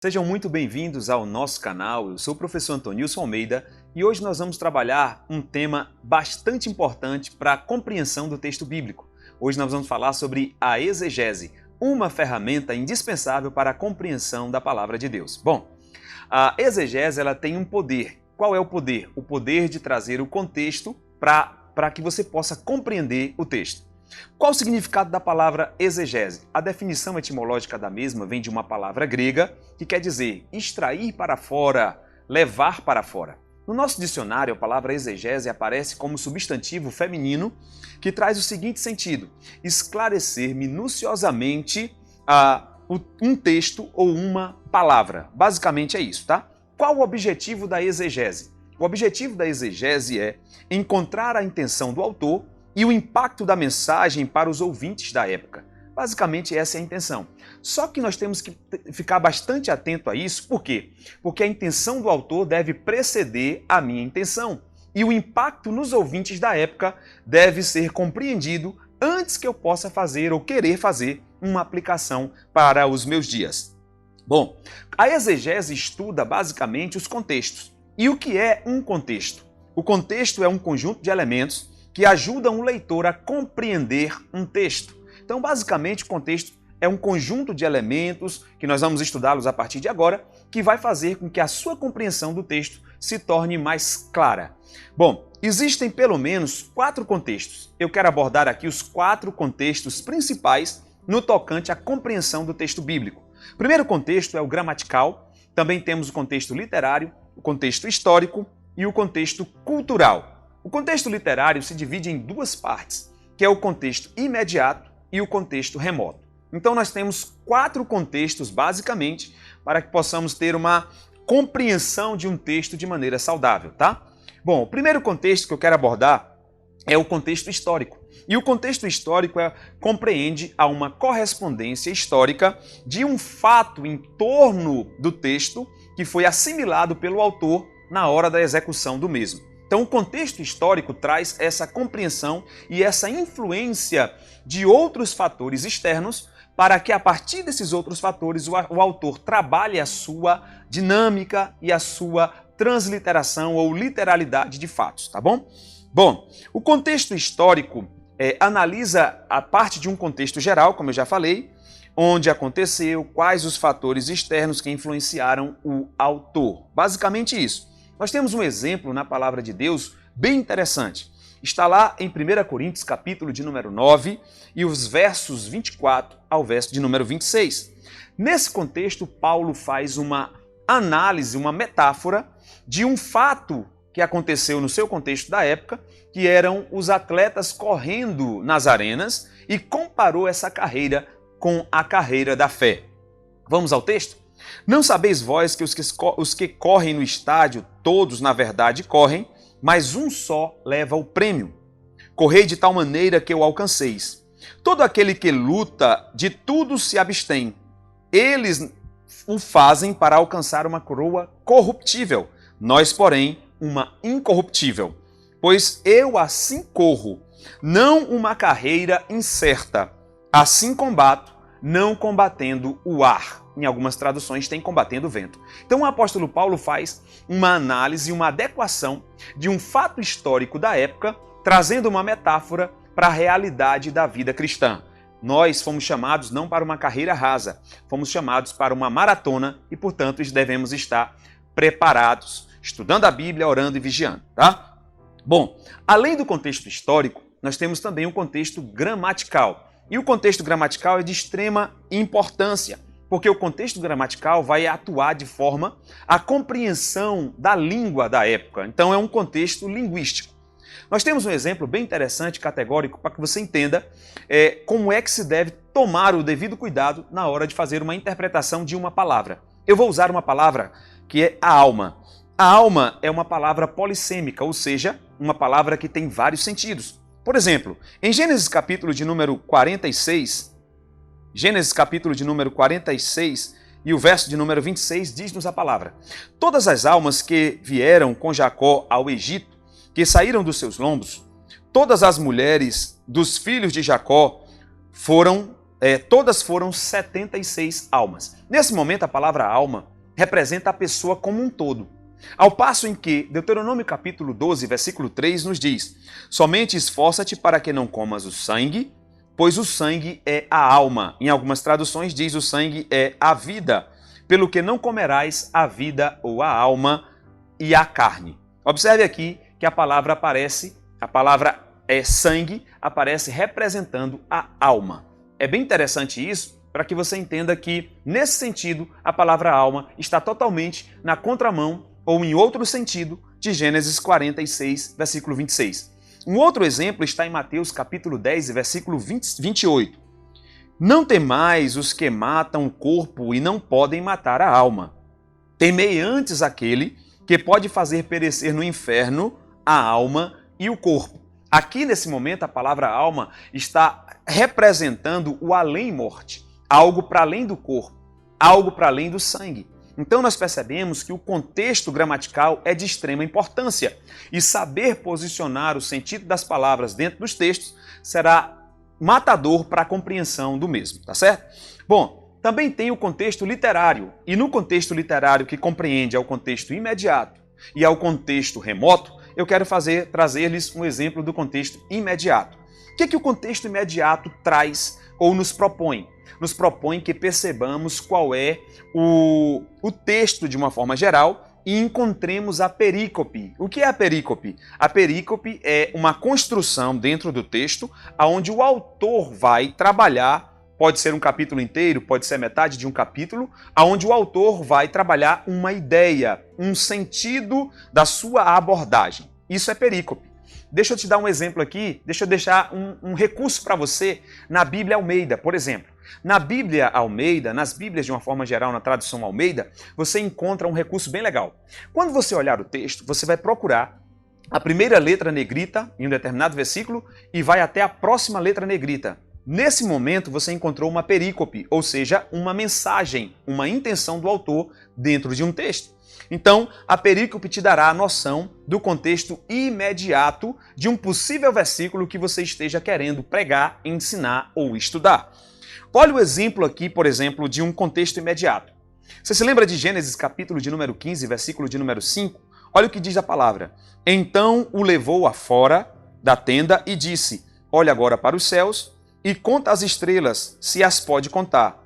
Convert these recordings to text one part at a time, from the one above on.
Sejam muito bem-vindos ao nosso canal. Eu sou o professor Antonilson Almeida e hoje nós vamos trabalhar um tema bastante importante para a compreensão do texto bíblico. Hoje nós vamos falar sobre a exegese, uma ferramenta indispensável para a compreensão da palavra de Deus. Bom, a exegese ela tem um poder. Qual é o poder? O poder de trazer o contexto para que você possa compreender o texto. Qual o significado da palavra exegese? A definição etimológica da mesma vem de uma palavra grega que quer dizer extrair para fora, levar para fora. No nosso dicionário, a palavra exegese aparece como substantivo feminino que traz o seguinte sentido: esclarecer minuciosamente um texto ou uma palavra. Basicamente é isso, tá? Qual o objetivo da exegese? O objetivo da exegese é encontrar a intenção do autor e o impacto da mensagem para os ouvintes da época. Basicamente essa é a intenção. Só que nós temos que ficar bastante atento a isso, por quê? Porque a intenção do autor deve preceder a minha intenção. E o impacto nos ouvintes da época deve ser compreendido antes que eu possa fazer ou querer fazer uma aplicação para os meus dias. Bom, a exegese estuda basicamente os contextos. E o que é um contexto? O contexto é um conjunto de elementos que ajudam o leitor a compreender um texto. Então, basicamente, o contexto é um conjunto de elementos, que nós vamos estudá-los a partir de agora, que vai fazer com que a sua compreensão do texto se torne mais clara. Bom, existem pelo menos 4 contextos. Eu quero abordar aqui os 4 contextos principais no tocante à compreensão do texto bíblico. O primeiro contexto é o gramatical, também temos o contexto literário, o contexto histórico e o contexto cultural. O contexto literário se divide em 2 partes, que é o contexto imediato e o contexto remoto. Então nós temos 4 contextos, basicamente, para que possamos ter uma compreensão de um texto de maneira saudável, tá? Bom, o primeiro contexto que eu quero abordar é o contexto histórico. E o contexto histórico compreende a uma correspondência histórica de um fato em torno do texto que foi assimilado pelo autor na hora da execução do mesmo. Então, o contexto histórico traz essa compreensão e essa influência de outros fatores externos para que, a partir desses outros fatores, o autor trabalhe a sua dinâmica e a sua transliteração ou literalidade de fatos, tá bom? Bom, o contexto histórico analisa a parte de um contexto geral, como eu já falei, onde aconteceu, quais os fatores externos que influenciaram o autor. Basicamente isso. Nós temos um exemplo na palavra de Deus bem interessante. Está lá em 1 Coríntios, capítulo de número 9, e os versos 24 ao verso de número 26. Nesse contexto, Paulo faz uma análise, uma metáfora de um fato que aconteceu no seu contexto da época, que eram os atletas correndo nas arenas, e comparou essa carreira com a carreira da fé. Vamos ao texto? Não sabeis vós que os que correm no estádio, todos na verdade correm, mas um só leva o prêmio. Correi de tal maneira que o alcanceis. Todo aquele que luta, de tudo se abstém. Eles o fazem para alcançar uma coroa corruptível, nós, porém, uma incorruptível. Pois eu assim corro, não uma carreira incerta. Assim combato, não combatendo o ar. Em algumas traduções tem combatendo o vento. Então o apóstolo Paulo faz uma análise, uma adequação de um fato histórico da época, trazendo uma metáfora para a realidade da vida cristã. Nós fomos chamados não para uma carreira rasa, fomos chamados para uma maratona e, portanto, devemos estar preparados, estudando a Bíblia, orando e vigiando, tá? Bom, além do contexto histórico, nós temos também um contexto gramatical. E o contexto gramatical é de extrema importância, porque o contexto gramatical vai atuar de forma à compreensão da língua da época. Então é um contexto linguístico. Nós temos um exemplo bem interessante, categórico, para que você entenda como é que se deve tomar o devido cuidado na hora de fazer uma interpretação de uma palavra. Eu vou usar uma palavra que é a alma. A alma é uma palavra polissêmica, ou seja, uma palavra que tem vários sentidos. Por exemplo, em Gênesis capítulo de número 46, e o verso de número 26 diz-nos a palavra: todas as almas que vieram com Jacó ao Egito, que saíram dos seus lombos, todas as mulheres dos filhos de Jacó foram todas foram 76 almas. Nesse momento, a palavra alma representa a pessoa como um todo. Ao passo em que Deuteronômio capítulo 12, versículo 3 nos diz: somente esforça-te para que não comas o sangue, pois o sangue é a alma. Em algumas traduções diz: o sangue é a vida, pelo que não comerás a vida ou a alma e a carne. Observe aqui que a palavra sangue, aparece representando a alma. É bem interessante isso, para que você entenda que, nesse sentido, a palavra alma está totalmente na contramão, ou em outro sentido, de Gênesis 46, versículo 26. Um outro exemplo está em Mateus capítulo 10, versículo 28. Não temais os que matam o corpo e não podem matar a alma. Temei antes aquele que pode fazer perecer no inferno a alma e o corpo. Aqui, nesse momento, a palavra alma está representando o além-morte, algo para além do corpo, algo para além do sangue. Então nós percebemos que o contexto gramatical é de extrema importância e saber posicionar o sentido das palavras dentro dos textos será matador para a compreensão do mesmo, tá certo? Bom, também tem o contexto literário, e no contexto literário que compreende ao contexto imediato e ao contexto remoto, eu quero trazer-lhes um exemplo do contexto imediato. O que o contexto imediato traz ou nos propõe? Nos propõe que percebamos qual é o texto de uma forma geral e encontremos a perícope. O que é a perícope? A perícope é uma construção dentro do texto onde o autor vai trabalhar, pode ser um capítulo inteiro, pode ser metade de um capítulo, onde o autor vai trabalhar uma ideia, um sentido da sua abordagem. Isso é perícope. Deixa eu te dar um exemplo aqui, deixa eu deixar um recurso para você na Bíblia Almeida, por exemplo. Na Bíblia Almeida, nas Bíblias de uma forma geral, na tradução Almeida, você encontra um recurso bem legal. Quando você olhar o texto, você vai procurar a primeira letra negrita em um determinado versículo e vai até a próxima letra negrita. Nesse momento, você encontrou uma perícope, ou seja, uma mensagem, uma intenção do autor dentro de um texto. Então, a perícope te dará a noção do contexto imediato de um possível versículo que você esteja querendo pregar, ensinar ou estudar. Olha o exemplo aqui, por exemplo, de um contexto imediato. Você se lembra de Gênesis capítulo de número 15, versículo de número 5? Olha o que diz a palavra. Então o levou afora da tenda e disse: olha agora para os céus e conta as estrelas, se as pode contar.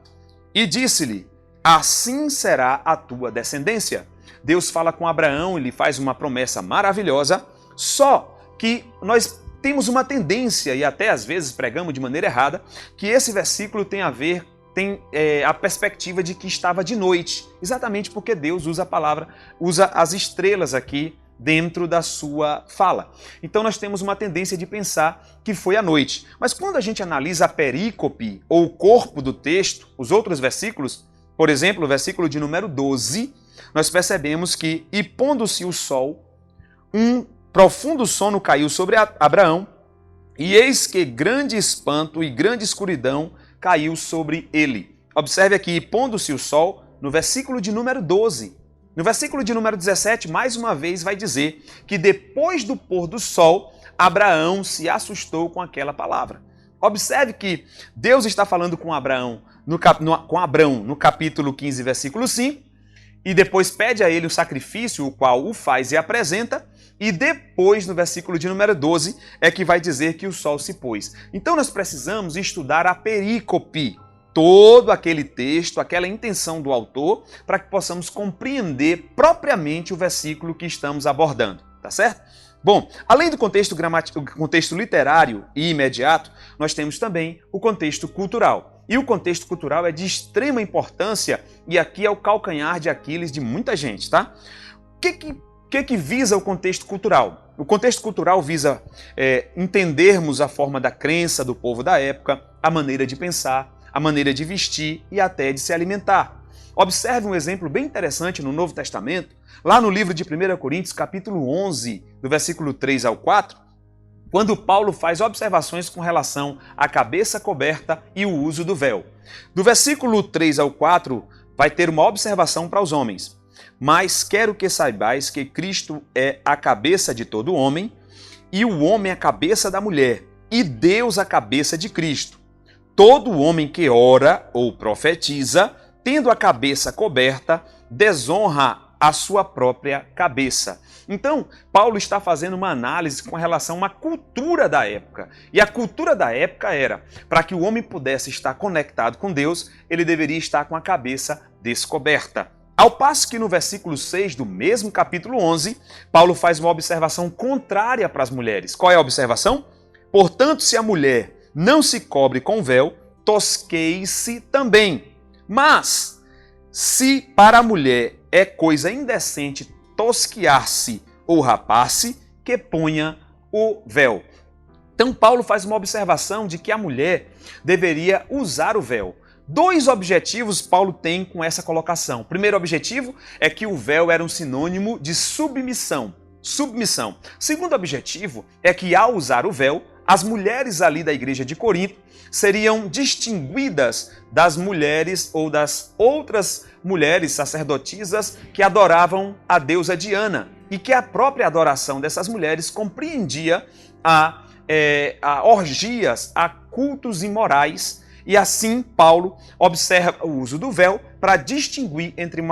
E disse-lhe: assim será a tua descendência. Deus fala com Abraão, ele faz uma promessa maravilhosa, só que nós temos uma tendência, e até às vezes pregamos de maneira errada, que esse versículo tem a perspectiva de que estava de noite, exatamente porque Deus usa as estrelas aqui dentro da sua fala. Então nós temos uma tendência de pensar que foi à noite. Mas quando a gente analisa a perícope, ou o corpo do texto, os outros versículos, por exemplo, o versículo de número 12, nós percebemos que, e pondo-se o sol, um profundo sono caiu sobre Abraão, e eis que grande espanto e grande escuridão caiu sobre ele. Observe aqui, pondo-se o sol, no versículo de número 12. No versículo de número 17, mais uma vez, vai dizer que depois do pôr do sol, Abraão se assustou com aquela palavra. Observe que Deus está falando com Abraão no capítulo 15, versículo 5, e depois pede a ele o sacrifício, o qual o faz e apresenta, e depois, no versículo de número 12, é que vai dizer que o sol se pôs. Então nós precisamos estudar a perícope, todo aquele texto, aquela intenção do autor, para que possamos compreender propriamente o versículo que estamos abordando, tá certo? Bom, além do contexto literário e imediato, nós temos também o contexto cultural. E o contexto cultural é de extrema importância e aqui é o calcanhar de Aquiles de muita gente, tá? O que visa o contexto cultural? O contexto cultural visa entendermos a forma da crença do povo da época, a maneira de pensar, a maneira de vestir e até de se alimentar. Observe um exemplo bem interessante no Novo Testamento, lá no livro de 1 Coríntios, capítulo 11, do versículo 3 ao 4, quando Paulo faz observações com relação à cabeça coberta e o uso do véu. Do versículo 3 ao 4, vai ter uma observação para os homens. Mas quero que saibais que Cristo é a cabeça de todo homem, e o homem a cabeça da mulher, e Deus a cabeça de Cristo. todo homem que ora ou profetiza, tendo a cabeça coberta, desonra a sua própria cabeça. Então, Paulo está fazendo uma análise com relação a uma cultura da época. E a cultura da época era, para que o homem pudesse estar conectado com Deus, ele deveria estar com a cabeça descoberta. Ao passo que no versículo 6 do mesmo capítulo 11, Paulo faz uma observação contrária para as mulheres. Qual é a observação? Portanto, se a mulher não se cobre com véu, tosqueie-se também. Mas, se para a mulher é coisa indecente tosquiar-se ou rapar-se, que ponha o véu. Então, Paulo faz uma observação de que a mulher deveria usar o véu. Dois objetivos Paulo tem com essa colocação. O primeiro objetivo é que o véu era um sinônimo de submissão. Segundo objetivo é que, ao usar o véu, as mulheres ali da igreja de Corinto seriam distinguidas das mulheres ou das outras mulheres sacerdotisas que adoravam a deusa Diana e que a própria adoração dessas mulheres compreendia a orgias, a cultos imorais, e assim Paulo observa o uso do véu para distinguir entre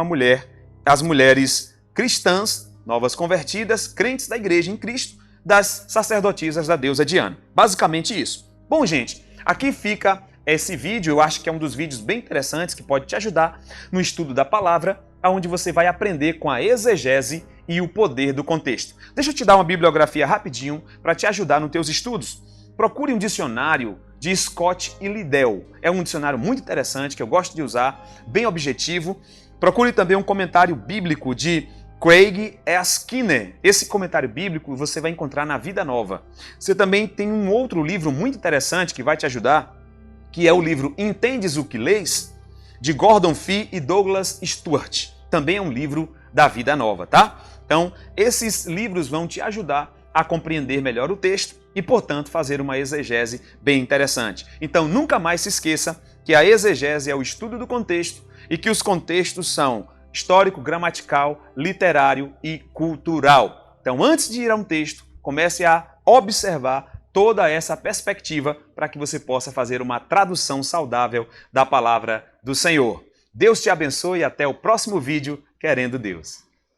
as mulheres cristãs, novas convertidas, crentes da igreja em Cristo, das sacerdotisas da deusa Diana. Basicamente isso. Bom, gente, aqui fica esse vídeo. Eu acho que é um dos vídeos bem interessantes que pode te ajudar no estudo da palavra, onde você vai aprender com a exegese e o poder do contexto. Deixa eu te dar uma bibliografia rapidinho para te ajudar nos teus estudos. Procure um dicionário de Scott e Liddell. É um dicionário muito interessante que eu gosto de usar, bem objetivo. Procure também um comentário bíblico de Craig Skinner. Esse comentário bíblico você vai encontrar na Vida Nova. Você também tem um outro livro muito interessante que vai te ajudar, que é o livro Entendes o que Lês? De Gordon Fee e Douglas Stuart. Também é um livro da Vida Nova, tá? Então, esses livros vão te ajudar a compreender melhor o texto e, portanto, fazer uma exegese bem interessante. Então, nunca mais se esqueça que a exegese é o estudo do contexto e que os contextos são histórico, gramatical, literário e cultural. Então, antes de ir a um texto, comece a observar toda essa perspectiva para que você possa fazer uma tradução saudável da palavra do Senhor. Deus te abençoe e até o próximo vídeo, querendo Deus.